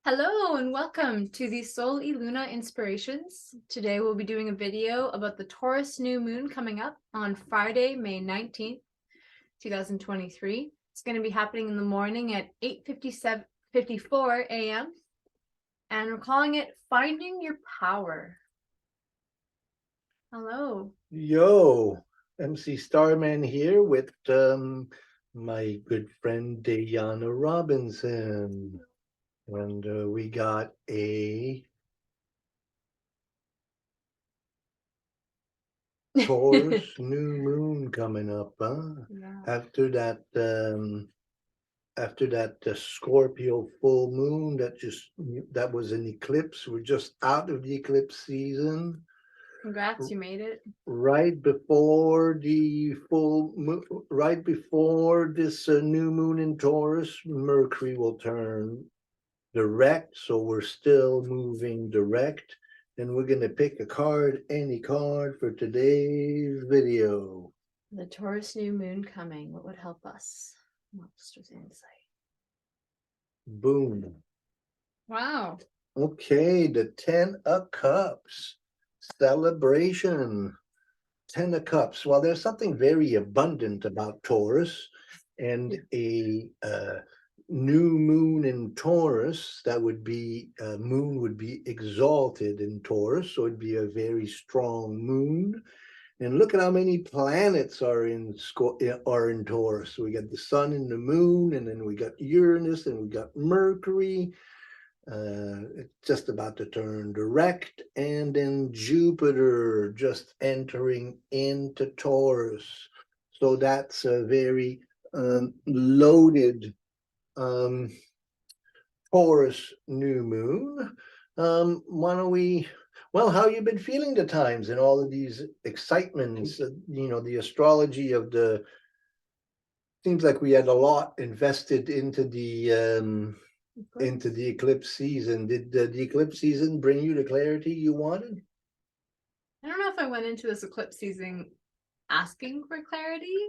Hello and welcome to the Sol y Luna Inspirations. Today we'll be doing a video about the Taurus New Moon coming up on Friday, May 19th, 2023. It's going to be happening in the morning at 8:54 a.m. and we're calling it Finding Your Power. Hello. Yo, MC Starman here with my good friend Dayana Robinson. And we got a Taurus New Moon coming up, huh? Yeah. After that Scorpio full moon that was an eclipse. We're just out of the eclipse season. Congrats, you made it. Right before the full moon, right before this new moon in Taurus, Mercury will turn direct. So we're still moving direct. And we're going to pick a card, any card for today's video. The Taurus New Moon coming. What would help us? What's just insight? Boom. Wow. Okay, the 10 of Cups. Celebration. 10 of Cups. Well, there's something very abundant about Taurus, and a new moon in Taurus, that would be, moon would be exalted in Taurus, so it'd be a very strong moon. And look at how many planets are in Taurus. So we got the sun and the moon, and then we got Uranus, and we got Mercury. It's just about to turn direct, and then Jupiter just entering into Taurus. So that's a very loaded Taurus new moon. Why don't we, well, how you been feeling the times and all of these excitements, the astrology of the, seems like we had a lot invested into the eclipse season. Did the eclipse season bring you the clarity you wanted? I don't know if I went into this eclipse season asking for clarity.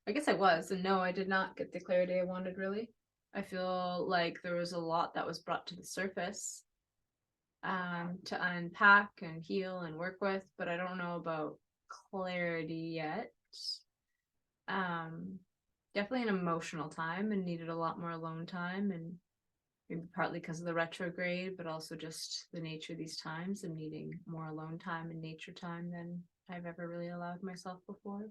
I guess I was, and no, I did not get the clarity I wanted, really. I feel like there was a lot that was brought to the surface to unpack and heal and work with, but I don't know about clarity yet. Definitely an emotional time and needed a lot more alone time, and maybe partly because of the retrograde, but also just the nature of these times and needing more alone time and nature time than I've ever really allowed myself before.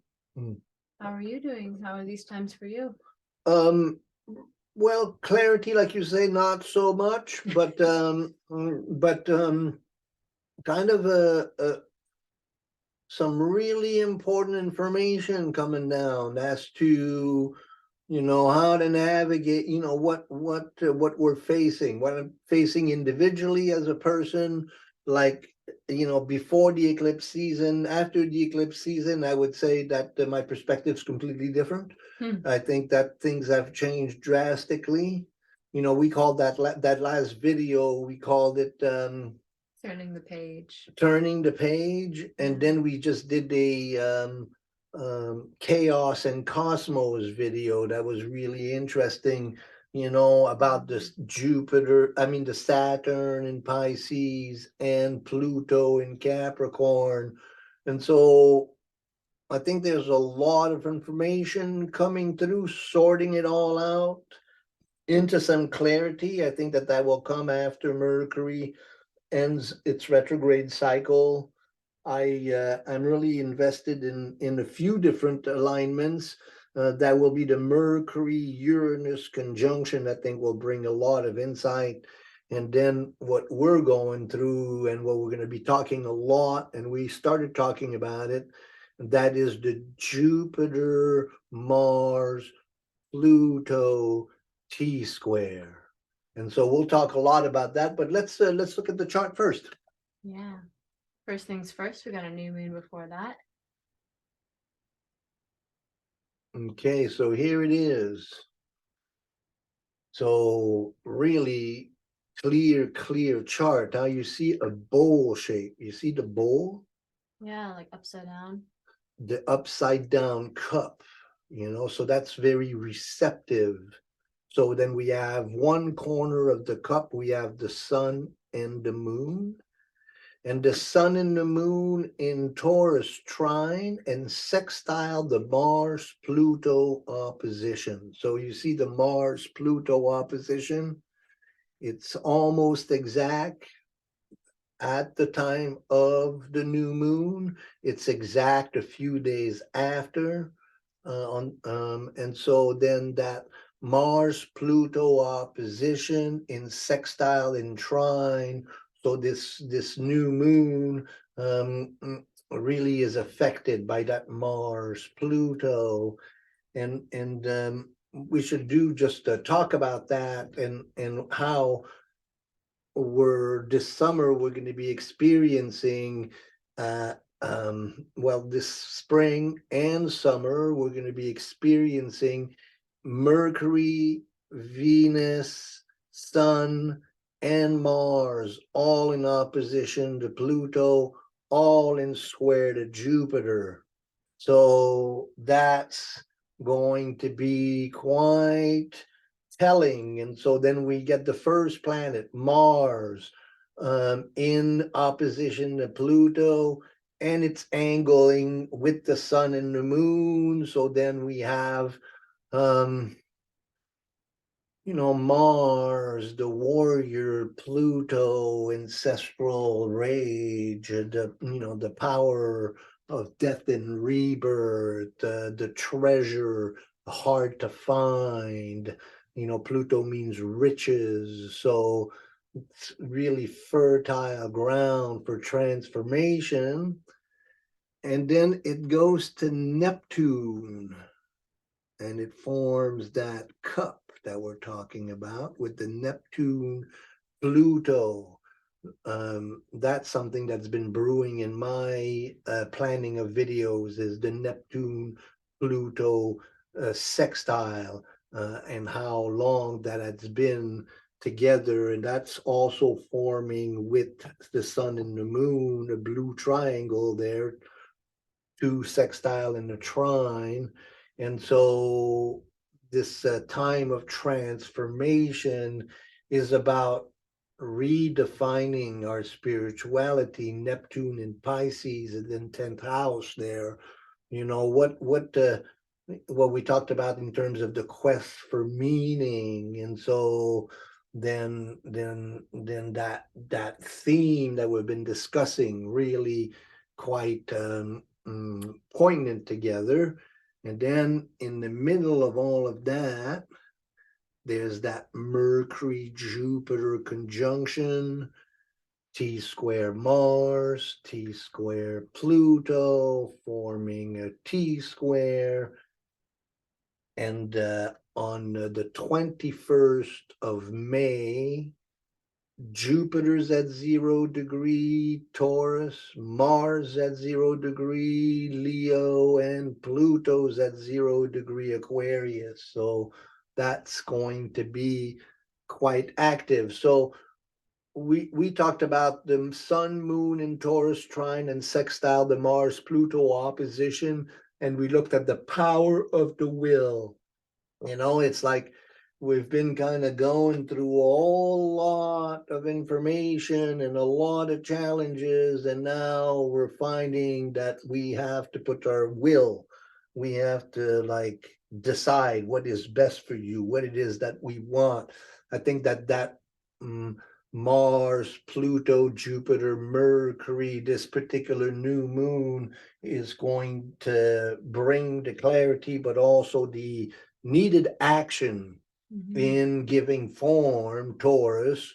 How are you doing? How are these times for you? Well, clarity, like you say, not so much, but kind of some really important information coming down as to how to navigate, what we're facing, what I'm facing individually as a person, like, before the eclipse season. After the eclipse season, I would say that my perspective is completely different. I think that things have changed drastically. We called that last video, we called it Turning the page. Turning the Page, and then we just did a Chaos and Cosmos video that was really interesting, about this the Saturn in Pisces and Pluto in Capricorn. And so I think there's a lot of information coming through, sorting it all out into some clarity. I think that will come after Mercury ends its retrograde cycle. I'm really invested in a few different alignments. That will be the Mercury-Uranus conjunction. I think will bring a lot of insight. And then what we're going through and what we're going to be talking a lot, and we started talking about it, that is the Jupiter, Mars, Pluto T-square. And so we'll talk a lot about that, but let's look at the chart first. Yeah. First things first, we got a new moon before that. Okay, so here it is. So really clear chart. Now you see a bowl shape. You see the bowl? Yeah, like upside down. The upside down cup, so that's very receptive So then we have one corner of the cup, we have the sun and the moon. And the sun and the moon in Taurus trine and sextile the Mars Pluto opposition. So you see the Mars Pluto opposition, it's almost exact at the time of the new moon. It's exact a few days after. And so then that Mars Pluto opposition in sextile in trine. So this new moon really is affected by that Mars Pluto, and we should do just talk about that and how this summer we're going to be experiencing well, this spring and summer we're going to be experiencing Mercury, Venus, Sun, and Mars all in opposition to Pluto, all in square to Jupiter. So that's going to be quite telling. And so then we get the first planet, Mars, in opposition to Pluto, and it's angling with the sun and the moon. So then we have, Mars, the warrior, Pluto, ancestral rage, the power of death and rebirth, the treasure, hard to find. Pluto means riches, so it's really fertile ground for transformation. And then it goes to Neptune, and it forms that cup that we're talking about with the Neptune Pluto. That's something that's been brewing in my planning of videos, is the Neptune Pluto sextile, and how long that has been together. And that's also forming with the sun and the moon, a blue triangle there, two sextile and a trine. And so this time of transformation is about redefining our spirituality. Neptune in Pisces and then 10th house there. What we talked about in terms of the quest for meaning. And so then that theme that we've been discussing really quite poignant together. And then in the middle of all of that, there's that Mercury-Jupiter conjunction, T square Mars, T square Pluto, forming a T square. And on the 21st of May, Jupiter's at 0° Taurus, Mars at 0° Leo, and Pluto's at 0° Aquarius. So that's going to be quite active. So we talked about the Sun, Moon in Taurus trine and sextile, the Mars Pluto opposition, and we looked at the power of the will. It's like we've been kind of going through a whole lot of information and a lot of challenges, and now we're finding that we have to put our will, we have to decide what is best for you, what it is that we want. I think that Mars, Pluto, Jupiter, Mercury, this particular new moon is going to bring the clarity, but also the needed action in giving form, Taurus,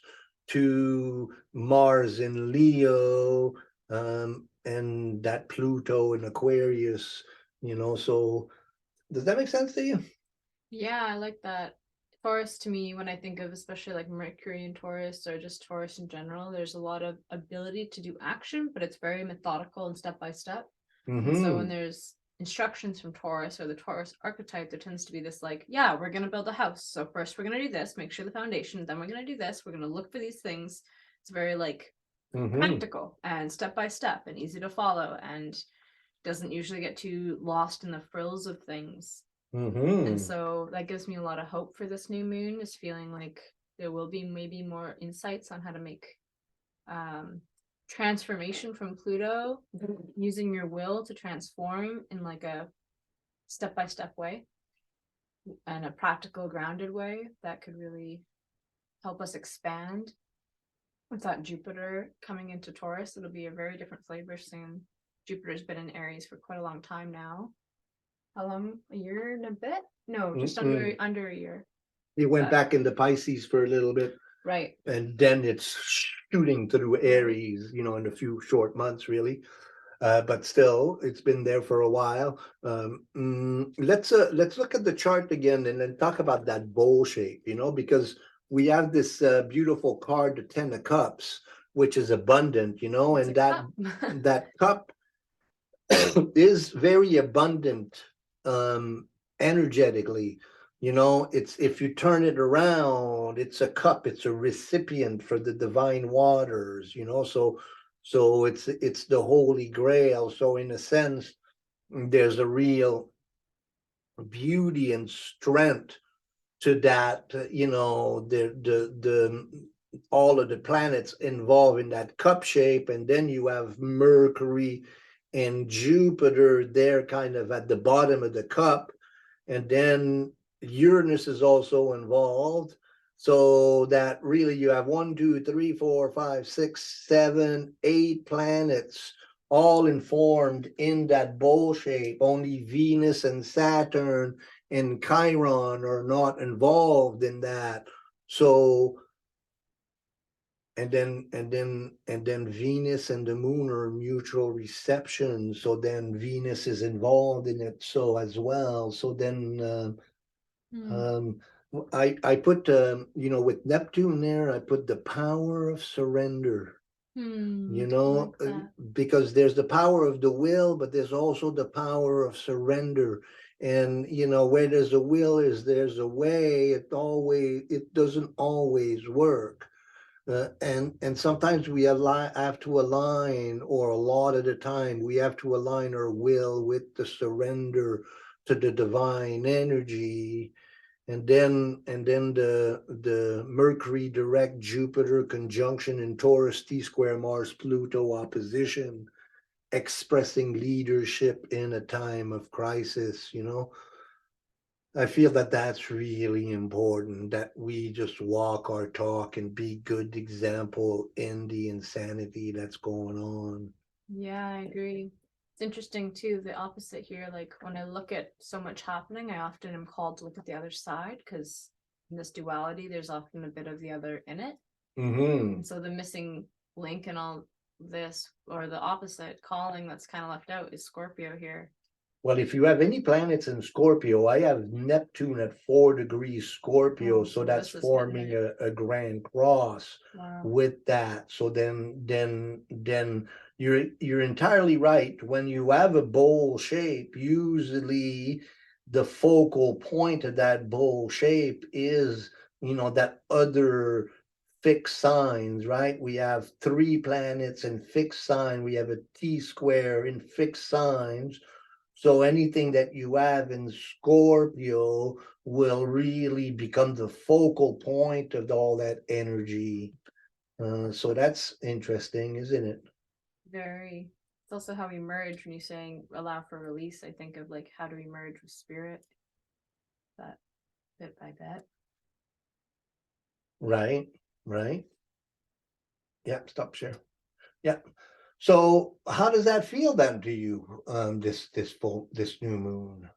to Mars in Leo, and that Pluto in Aquarius, so does that make sense to you? Yeah, I like that. Taurus, to me, when I think of especially like Mercury and Taurus, or just Taurus in general, there's a lot of ability to do action, but it's very methodical and step by step. And so when there's instructions from Taurus or the Taurus archetype, there tends to be this yeah, we're going to build a house. So first we're going to do this, make sure the foundation, then we're going to do this, we're going to look for these things. It's very practical and step by step and easy to follow, and doesn't usually get too lost in the frills of things. And Mm-hmm. so that gives me a lot of hope for this new moon, is feeling like there will be maybe more insights on how to make transformation from Pluto, using your will to transform in like a step-by-step way and a practical, grounded way that could really help us expand. With that Jupiter coming into Taurus, it'll be a very different flavor soon. Jupiter's been in Aries for quite a long time now. How long? A year and a bit? No, just under a year. It went back into Pisces for a little bit, Right. and then it's shooting through Aries, you know, in a few short months, really. But still, it's been there for a while. Let's look at the chart again and then talk about that bowl shape, you know, because we have this beautiful card, the Ten of Cups, which is abundant, you know, It's and a that cup. that cup is very abundant energetically. You know, it's, if you turn it around, it's a cup, it's a recipient for the divine waters, you know, so it's the holy grail. So in a sense, there's a real beauty and strength to that, you know, the all of the planets involved in that cup shape, and then you have Mercury and Jupiter, they're kind of at the bottom of the cup, and then Uranus is also involved. So that really you have 1, 2, 3, 4, 5, 6, 7, 8 planets all informed in that bowl shape. Only Venus and Saturn and Chiron are not involved in that. So and then Venus and the moon are mutual reception. So then Venus is involved in it so as well. So then I put you know, with Neptune there, I put the power of surrender. You know, Like because there's the power of the will, but there's also the power of surrender. And you know, where there's a will is there's a way. It doesn't always work. And sometimes we have to align, or a lot of the time we have to align our will with the surrender to the divine energy. And then the Mercury direct Jupiter conjunction in Taurus, T square Mars Pluto opposition, expressing leadership in a time of crisis, you know. I feel that that's really important, that we just walk our talk and be good example in the insanity that's going on. Yeah, I agree. It's interesting too, the opposite here. Like when I look at so much happening, I often am called to look at the other side, because in this duality, there's often a bit of the other in it. Mm-hmm. And so the missing link in all this, or the opposite calling that's kind of left out, is Scorpio here. Well, if you have any planets in Scorpio, I have Neptune at 4 degrees Scorpio, Oh, so so that's this is hitting forming it. a grand cross Wow. with that. So then you're entirely right. When you have a bowl shape, usually the focal point of that bowl shape is, you know, that other fixed signs, right? We have 3 planets in fixed sign. We have a T square in fixed signs. So anything that you have in Scorpio will really become the focal point of all that energy. So that's interesting, isn't it? Very. It's also how we merge. When you're saying allow for release, I think of like, how do we merge with spirit? That bit by bit. Right, right. Yeah, stop share. Yeah. So how does that feel then to you? This new moon.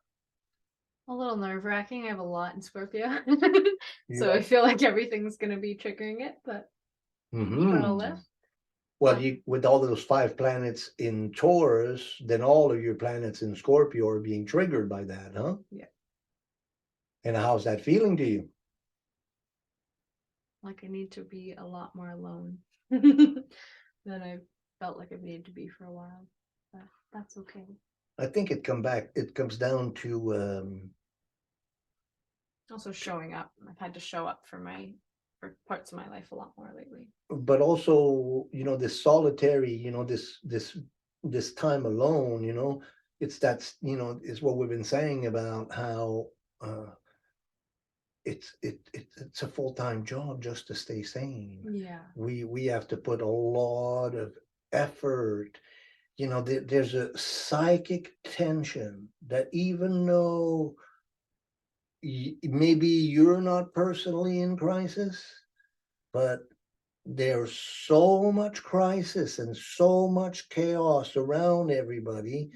A little nerve-wracking. I have a lot in Scorpio. You So I have. feel like everything's gonna be triggering it, but I'm gonna Mm-hmm. live. Well, you, with all those 5 planets in Taurus, then all of your planets in Scorpio are being triggered by that, huh? Yeah. And how's that feeling to you? Like I need to be a lot more alone than I felt like I've needed to be for a while. But that's okay. I think it comes down to Also showing up. I've had to show up for parts of my life a lot more lately. but also, you know, this solitary, you know, this time alone, you know, it's that's, you know, it's what we've been saying about how it's a full-time job just to stay sane. Yeah. We have to put a lot of effort. You know, there's a psychic tension that even though maybe you're not personally in crisis, but there's so much crisis and so much chaos around everybody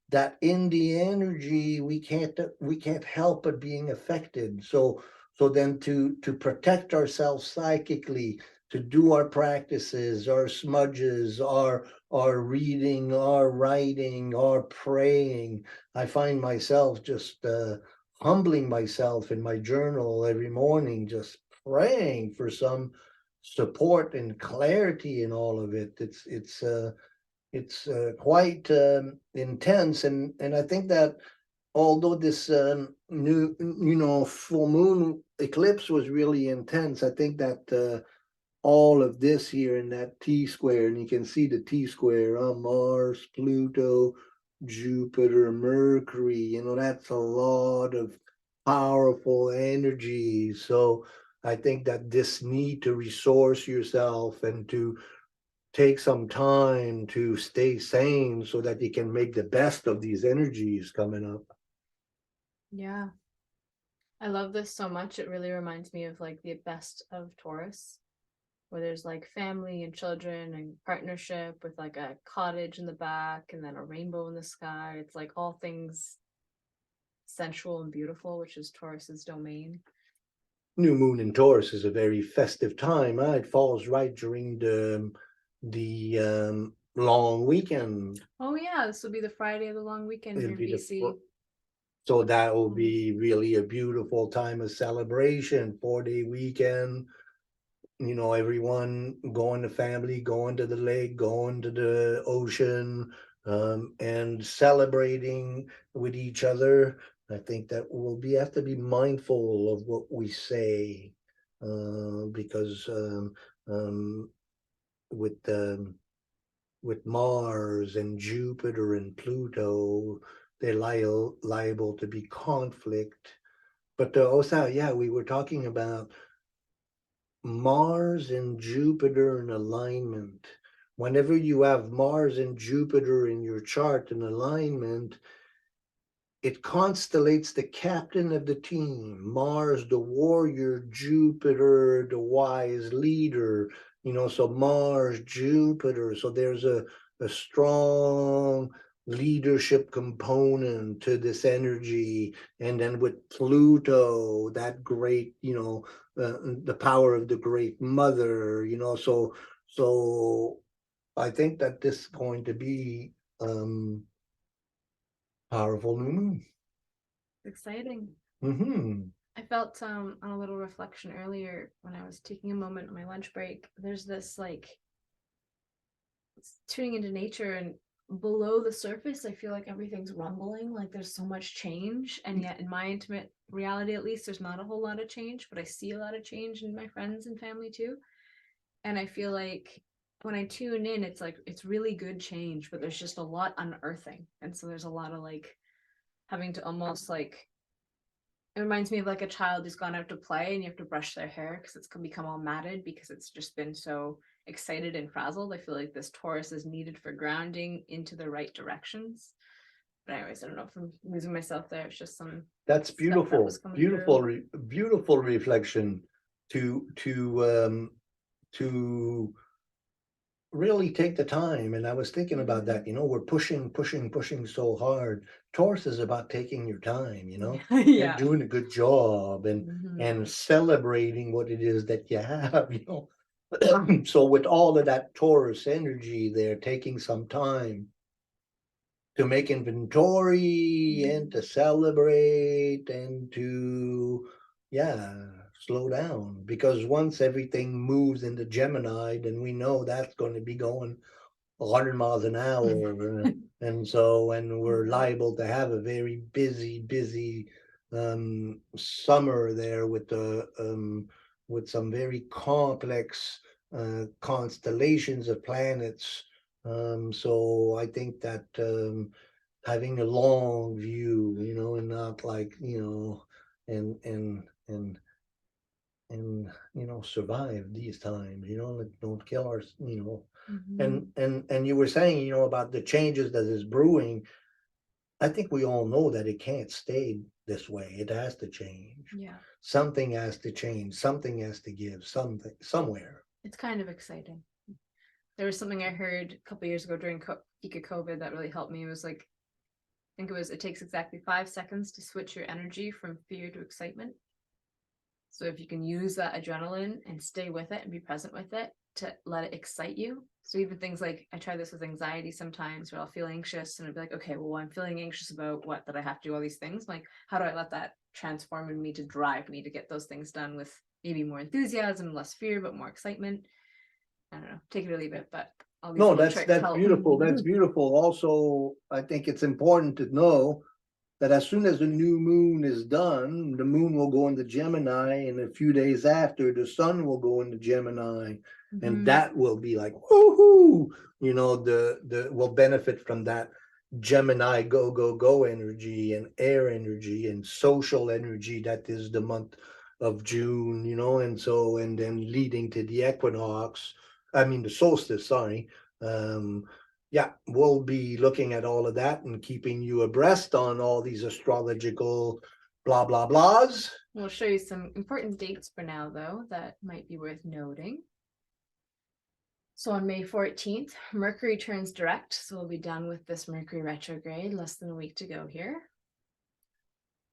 that in the energy we can't help but being affected. So then to protect ourselves psychically, to do our practices, our smudges, our reading, our writing, our praying, I find myself just humbling myself in my journal every morning, just praying for some support and clarity in all of it. It's quite intense, and I think that although this new, you know, full moon eclipse was really intense, I think that all of this here in that T square, and you can see the T square on Mars, Pluto, Jupiter, Mercury, you know, that's a lot of powerful energy. So I think that this need to resource yourself and to take some time to stay sane so that you can make the best of these energies coming up. Yeah. I love this so much. It really reminds me of like the best of Taurus, where there's like family and children and partnership with like a cottage in the back and then a rainbow in the sky. It's like all things sensual and beautiful, which is Taurus's domain. New Moon in Taurus is a very festive time. It falls right during the long weekend. Oh yeah, this will be the Friday of the long weekend here It'll in be BC. so that will be really a beautiful time of celebration, 4-day weekend. You know, everyone going to family, going to the lake, going to the ocean, and celebrating with each other. I think that have to be mindful of what we say, because with with Mars and Jupiter and Pluto, they're liable to be conflict. But also, yeah, we were talking about Mars and Jupiter in alignment. Whenever you have Mars and Jupiter in your chart in alignment, it constellates the captain of the team. Mars, the warrior, Jupiter, the wise leader. You know, so Mars, Jupiter. So there's a strong leadership component to this energy. And then with Pluto, that great, you know, the power of the great mother, you know, so I think that this is going to be powerful new moon. Exciting. Mm-hmm. I felt on a little reflection earlier when I was taking a moment on my lunch break. There's this like tuning into nature, and below the surface I feel like everything's rumbling, like there's so much change, and yet in my intimate reality at least there's not a whole lot of change, but I see a lot of change in my friends and family too. And I feel like when I tune in, it's like it's really good change, but there's just a lot unearthing, and so there's a lot of like having to almost like, it reminds me of like a child who's gone out to play and you have to brush their hair because it's become all matted because it's just been so excited and frazzled. I feel like this Taurus is needed for grounding into the right directions. But anyways, I don't know if I'm losing myself there. It's just some That's beautiful, beautiful reflection to really take the time. And I was thinking about that, you know, we're pushing so hard. Taurus is about taking your time, you know, yeah. and doing a good job and celebrating what it is that you have, you know. So with all of that Taurus energy, they're taking some time to make inventory and to celebrate and to, yeah, slow down. Because once everything moves into Gemini, then we know that's going to be going 100 miles an hour. And so, and we're liable to have a very busy summer there with some very complex constellations of planets. So I think that having a long view, you know, and not like, you know, and you know, survive these times, you know, like, don't kill our, you know. And you were saying, you know, about the changes that is brewing. I think we all know that it can't stay this way. It has to change. Yeah. Something has to change. Something has to give. Something somewhere. It's kind of exciting. There was something I heard a couple years ago during peak of COVID that really helped me. It was like, I think it takes exactly 5 seconds to switch your energy from fear to excitement. So if you can use that adrenaline and stay with it and be present with it to let it excite you. So even things like, I try this with anxiety sometimes where I'll feel anxious and I'll be like, okay, well, I'm feeling anxious about what, that I have to do all these things. Like, how do I let that transform in me to drive me to get those things done with maybe more enthusiasm, less fear, but more excitement? I don't know, take it or leave it, but all these No, little that's tricks that's help. beautiful. That's beautiful. Also, I think it's important to know that as soon as the new moon is done, the moon will go into Gemini, and a few days after, the sun will go into Gemini, and that will be like woohoo! You know, the will benefit from that Gemini go go go energy and air energy and social energy that is the month of June. You know, and so and then leading to the equinox. I mean the solstice. Sorry. Yeah, we'll be looking at all of that and keeping you abreast on all these astrological blah, blah, blahs. We'll show you some important dates for now, though, that might be worth noting. So on May 14th, Mercury turns direct. So we'll be done with this Mercury retrograde, less than a week to go here.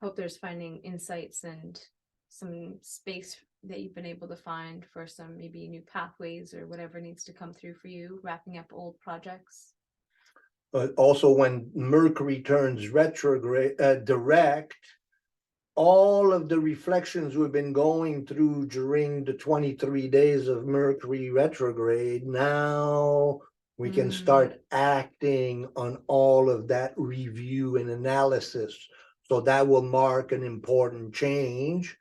Hope there's finding insights and some space that you've been able to find for some maybe new pathways or whatever needs to come through for you, wrapping up old projects. But also when Mercury turns retrograde, direct, all of the reflections we've been going through during the 23 days of Mercury retrograde, now we can start acting on all of that review and analysis. So that will mark an important change.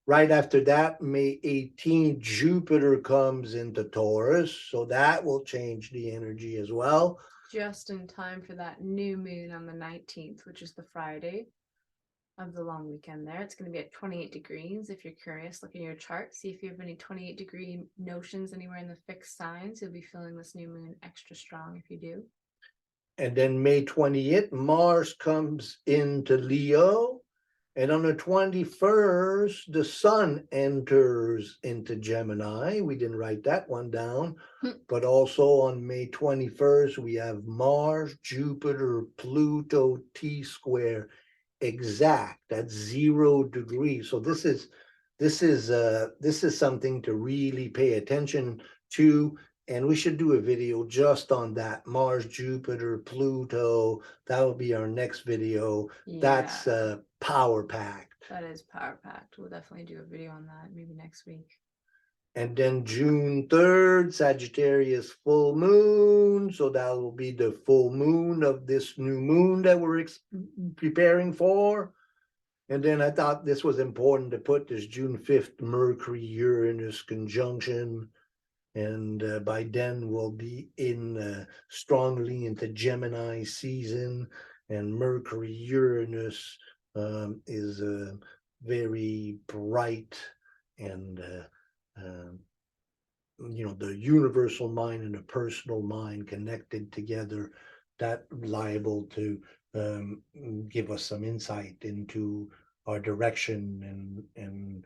Right after that, May 18th, Jupiter comes into Taurus. So that will change the energy as well. Just in time for that new moon on the 19th, which is the Friday of the long weekend there. It's going to be at 28 degrees. If you're curious, look at your chart, see if you have any 28-degree notions anywhere in the fixed signs. You'll be feeling this new moon extra strong if you do. And then May 20th, Mars comes into Leo. And on the 21st, the sun enters into Gemini. We didn't write that one down. But also on May 21st, we have Mars, Jupiter, Pluto, T-square exact at 0 degrees. So this is something to really pay attention to. And we should do a video just on that. Mars, Jupiter, Pluto. That will be our next video. Yeah. That's power packed. That is power packed. We'll definitely do a video on that maybe next week. And then June 3rd, Sagittarius full moon. So that will be the full moon of this new moon that we're preparing for. And then I thought this was important to put this June 5th Mercury-Uranus conjunction. And by then we'll be in strongly into Gemini season, and Mercury-Uranus is very bright and you know, the universal mind and the personal mind connected together, that liable to give us some insight into our direction and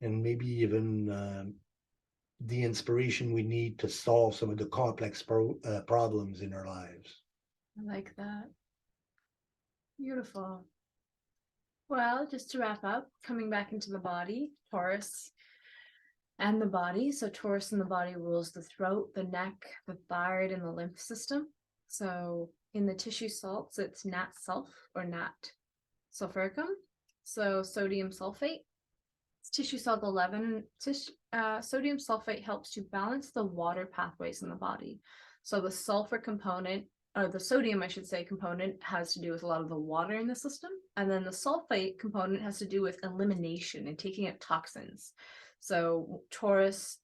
maybe even the inspiration we need to solve some of the complex problems in our lives. I like that. Beautiful. Well, just to wrap up, coming back into the body, Taurus and the body. So Taurus in the body rules the throat, the neck, the thyroid, and the lymph system. So in the tissue salts, it's nat sulf or nat sulfuricum. So sodium sulfate. It's tissue salt 11. Sodium sulfate helps to balance the water pathways in the body. So the sulfur component, or the sodium, I should say, component has to do with a lot of the water in the system. And then the sulfate component has to do with elimination and taking out toxins. So Taurus,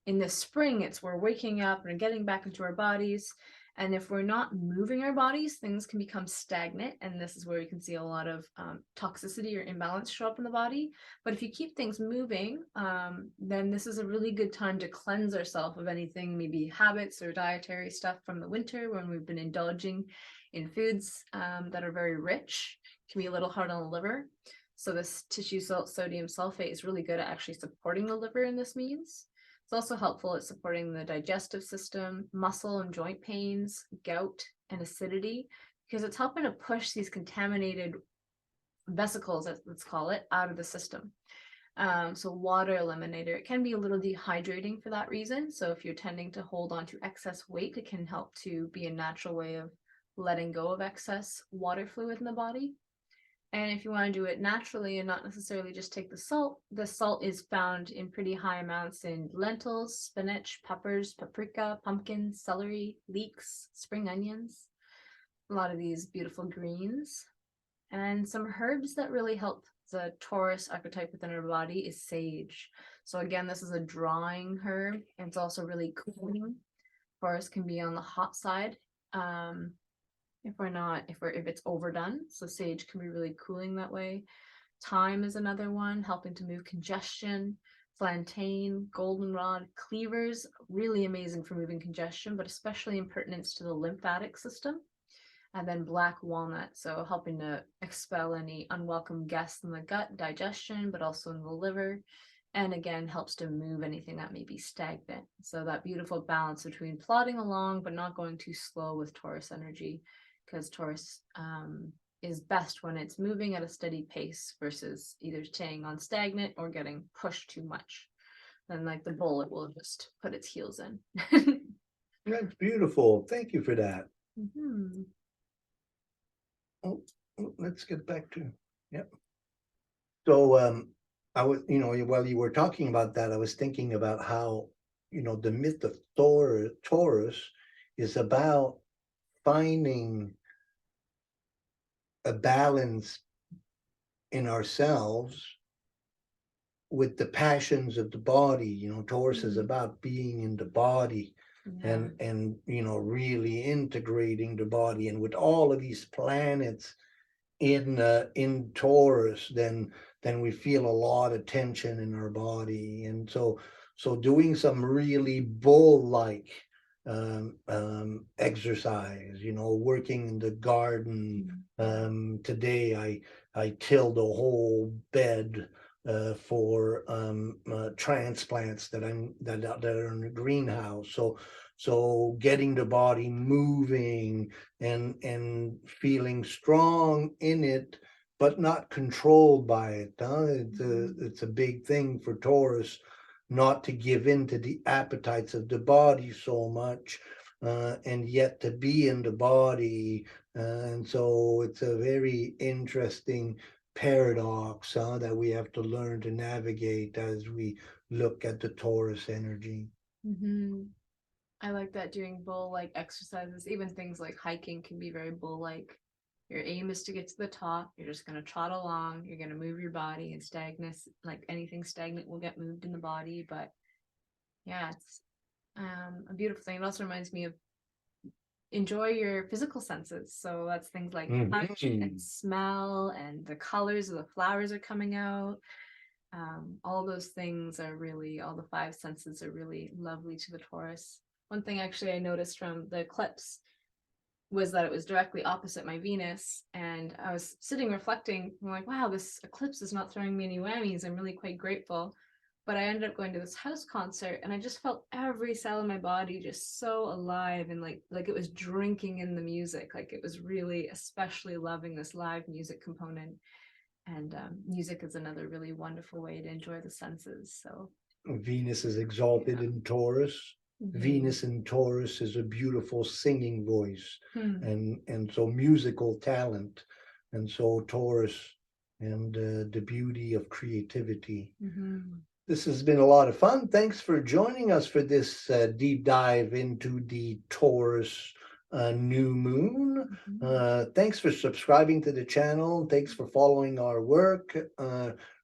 in the spring, we're waking up and getting back into our bodies. And if we're not moving our bodies, things can become stagnant. And this is where you can see a lot of toxicity or imbalance show up in the body. But if you keep things moving, then this is a really good time to cleanse ourselves of anything, maybe habits or dietary stuff from the winter when we've been indulging in foods that are very rich, can be a little hard on the liver. So this tissue salt sodium sulfate is really good at actually supporting the liver in this means. It's also helpful at supporting the digestive system, muscle and joint pains, gout, and acidity, because it's helping to push these contaminated vesicles, let's call it, out of the system. So water eliminator, it can be a little dehydrating for that reason. So if you're tending to hold on to excess weight, it can help to be a natural way of letting go of excess water fluid in the body. And if you want to do it naturally and not necessarily just take the salt is found in pretty high amounts in lentils, spinach, peppers, paprika, pumpkins, celery, leeks, spring onions, a lot of these beautiful greens. And some herbs that really help the Taurus archetype within our body is sage. So again, this is a drawing herb, and it's also really cooling. Taurus can be on the hot side. If it's overdone. So sage can be really cooling that way. Thyme is another one, helping to move congestion. Plantain, goldenrod, cleavers, really amazing for moving congestion, but especially in pertinence to the lymphatic system. And then black walnut, so helping to expel any unwelcome guests in the gut, digestion, but also in the liver. And again, helps to move anything that may be stagnant. So that beautiful balance between plodding along, but not going too slow with Taurus energy, because Taurus is best when it's moving at a steady pace versus either staying on stagnant or getting pushed too much. Then like the bull, it will just put its heels in. That's beautiful. Thank you for that. Mm-hmm. Oh, let's get back to, yep. So I was, while you were talking about that, I was thinking about how, the myth of Taurus is about finding a balance in ourselves with the passions of the body. Taurus is about being in the body. Yeah. and really integrating the body, and with all of these planets in Taurus, then we feel a lot of tension in our body. And so doing some really bull-like exercise, working in the garden. Today I tilled a whole bed for transplants that are in the greenhouse. So getting the body moving and feeling strong in it, but not controlled by it. It's a big thing for Taurus, not to give in to the appetites of the body so much, and yet to be in the body. And so it's a very interesting paradox that we have to learn to navigate as we look at the Taurus energy. Mm-hmm. I like that, doing bull-like exercises. Even things like hiking can be very bull-like. Your aim is to get to the top. You're just going to trot along. You're going to move your body, and stagnant, like anything stagnant, will get moved in the body. But yeah, it's a beautiful thing. It also reminds me of enjoy your physical senses. So that's things like touch and smell, and the colors of the flowers are coming out. All those things are really, all the five senses are really lovely to the Taurus. One thing actually I noticed from the eclipse was that it was directly opposite my Venus, and I was sitting reflecting, I'm like, wow, this eclipse is not throwing me any whammies. I'm really quite grateful. But I ended up going to this house concert, and I just felt every cell in my body just so alive, and like it was drinking in the music. Like it was really especially loving this live music component. And music is another really wonderful way to enjoy the senses. So Venus is exalted in Taurus. Venus in Taurus is a beautiful singing voice, and so musical talent, and so Taurus and the beauty of creativity. This has been a lot of fun. Thanks for joining us for this deep dive into the Taurus New Moon. Thanks for subscribing to the channel. Thanks for following our work.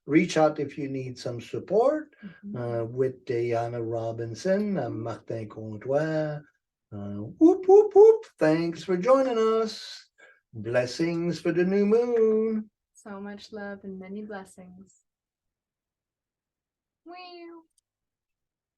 Reach out if you need some support with Dayana Robinson. I'm Martin Comtois. Whoop, whoop, whoop. Thanks for joining us. Blessings for the new moon. So much love and many blessings. Wow.